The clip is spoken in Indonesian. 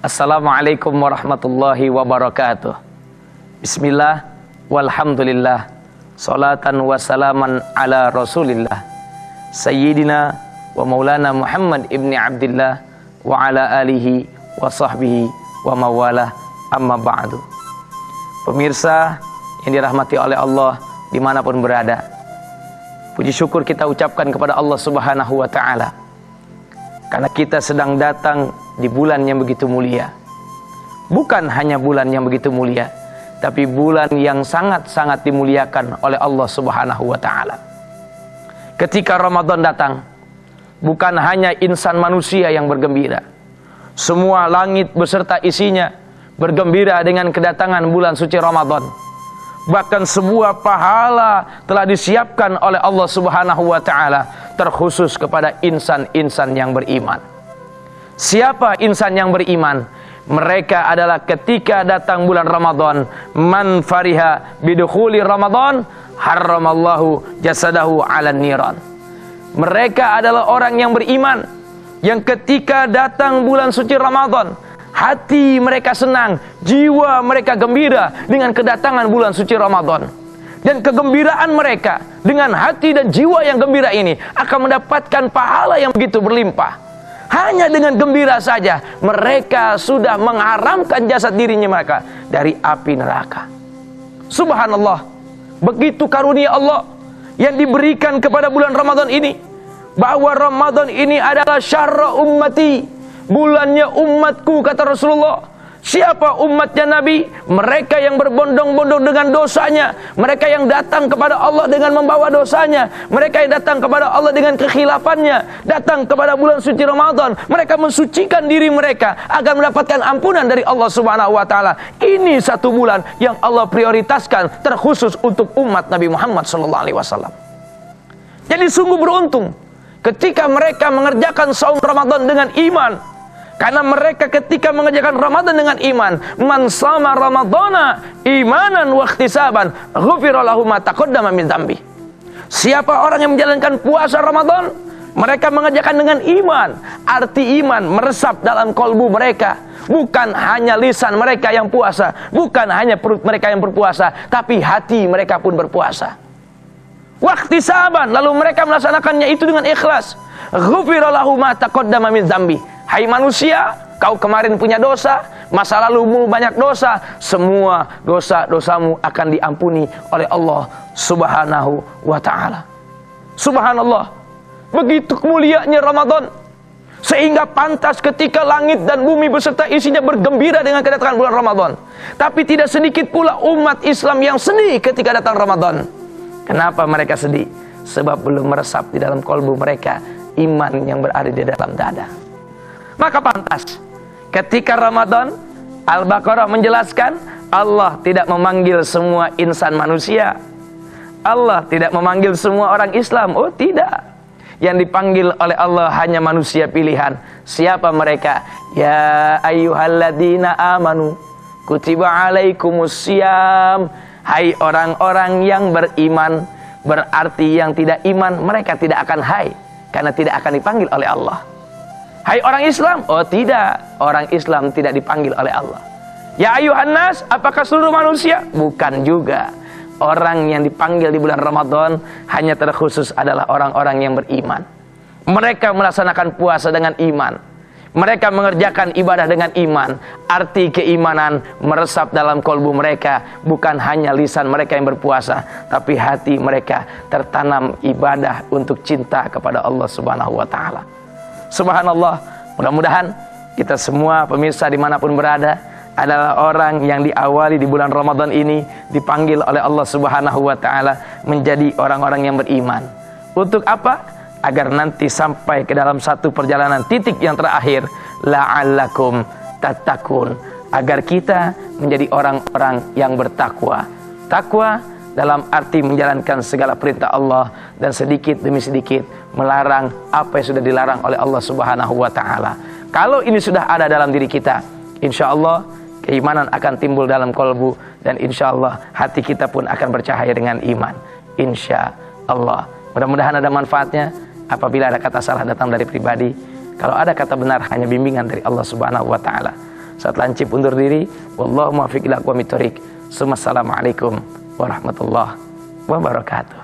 Assalamualaikum warahmatullahi wabarakatuh. Bismillah, walhamdulillah, salatan wassalaman ala rasulillah, Sayyidina wa maulana Muhammad ibni Abdillah, wa ala alihi wa sahbihi wa mawalah, amma ba'du. Pemirsa yang dirahmati oleh Allah dimanapun berada, puji syukur kita ucapkan kepada Allah subhanahu wa ta'ala, karena kita sedang datang di bulan yang begitu mulia. Bukan hanya bulan yang begitu mulia, tapi bulan yang sangat-sangat dimuliakan oleh Allah subhanahu wa ta'ala. Ketika Ramadan datang, bukan hanya insan manusia yang bergembira, semua langit beserta isinya bergembira dengan kedatangan bulan suci Ramadan. Bahkan sebuah pahala telah disiapkan oleh Allah subhanahu wa ta'ala terkhusus kepada insan-insan yang beriman. Siapa insan yang beriman? Mereka adalah ketika datang bulan Ramadan, man fariha bidukhuli Ramadan harramallahu jasadahu 'alan niran. Mereka adalah orang yang beriman yang ketika datang bulan suci Ramadan, hati mereka senang, jiwa mereka gembira dengan kedatangan bulan suci Ramadan. Dan kegembiraan mereka dengan hati dan jiwa yang gembira ini akan mendapatkan pahala yang begitu berlimpah. Hanya dengan gembira saja mereka sudah mengharamkan jasad dirinya mereka dari api neraka. Subhanallah, begitu karunia Allah yang diberikan kepada bulan Ramadan ini, bahwa Ramadan ini adalah syahra ummati, bulannya umatku, kata Rasulullah. Siapa umatnya Nabi? Mereka yang berbondong-bondong dengan dosanya, mereka yang datang kepada Allah dengan membawa dosanya, mereka yang datang kepada Allah dengan kekhilafannya, datang kepada bulan suci Ramadan, mereka mensucikan diri mereka agar mendapatkan ampunan dari Allah subhanahu wa ta'ala. Ini satu bulan yang Allah prioritaskan terkhusus untuk umat Nabi Muhammad SAW. Jadi sungguh beruntung ketika mereka mengerjakan saum Ramadan dengan iman. Karena mereka ketika mengerjakan Ramadan dengan iman, man shama ramadhana imanan wa ihtisaban ghufira lahu ma taqaddama min dzambi. Siapa orang yang menjalankan puasa Ramadan, mereka mengerjakan dengan iman. Arti iman meresap dalam kolbu mereka. Bukan hanya lisan mereka yang puasa, bukan hanya perut mereka yang berpuasa, tapi hati mereka pun berpuasa. Wa ihtisaban, lalu mereka melaksanakannya itu dengan ikhlas. Ghufira lahu ma taqaddama min dzambi. Hai manusia, kau kemarin punya dosa, masa lalumu banyak dosa, semua dosa-dosamu akan diampuni oleh Allah subhanahu wa ta'ala. Subhanallah, begitu kemuliaannya Ramadan, sehingga pantas ketika langit dan bumi beserta isinya bergembira dengan kedatangan bulan Ramadan. Tapi tidak sedikit pula umat Islam yang sedih ketika datang Ramadan. Kenapa mereka sedih? Sebab belum meresap di dalam kolbu mereka iman yang berada di dalam dada. Maka pantas ketika Ramadan, Al-Baqarah menjelaskan Allah tidak memanggil semua insan manusia, Allah tidak memanggil semua orang Islam. Oh tidak, yang dipanggil oleh Allah hanya manusia pilihan. Siapa mereka? Ya ayyuhalladzina amanu kutiba alaikumusiyam. Hai orang-orang yang beriman. Berarti yang tidak iman mereka tidak akan hai, karena tidak akan dipanggil oleh Allah. Hai orang Islam? Oh tidak, orang Islam tidak dipanggil oleh Allah. Ya ayuhan nas, apakah seluruh manusia? Bukan juga. Orang yang dipanggil di bulan Ramadan hanya terkhusus adalah orang-orang yang beriman. Mereka melaksanakan puasa dengan iman, mereka mengerjakan ibadah dengan iman. Arti keimanan meresap dalam kolbu mereka. Bukan hanya lisan mereka yang berpuasa, tapi hati mereka tertanam ibadah untuk cinta kepada Allah subhanahu wa ta'ala. Subhanallah, mudah-mudahan kita semua pemirsa dimanapun berada adalah orang yang diawali di bulan Ramadan ini dipanggil oleh Allah subhanahu wa ta'ala menjadi orang-orang yang beriman. Untuk apa? Agar nanti sampai ke dalam satu perjalanan titik yang terakhir, la'allakum tattaqun, agar kita menjadi orang-orang yang bertakwa. Takwa dalam arti menjalankan segala perintah Allah dan sedikit demi sedikit melarang apa yang sudah dilarang oleh Allah subhanahu wa ta'ala. Kalau ini sudah ada dalam diri kita, insya Allah keimanan akan timbul dalam kolbu, dan insya Allah hati kita pun akan bercahaya dengan iman, insya Allah. Mudah-mudahan ada manfaatnya. Apabila ada kata salah datang dari pribadi, kalau ada kata benar hanya bimbingan dari Allah subhanahu wa ta'ala. Ustaz Lancip undur diri. Wallahu muwaffiq ila aqwamit thoriq. Assalamualaikum warahmatullahi wabarakatuh.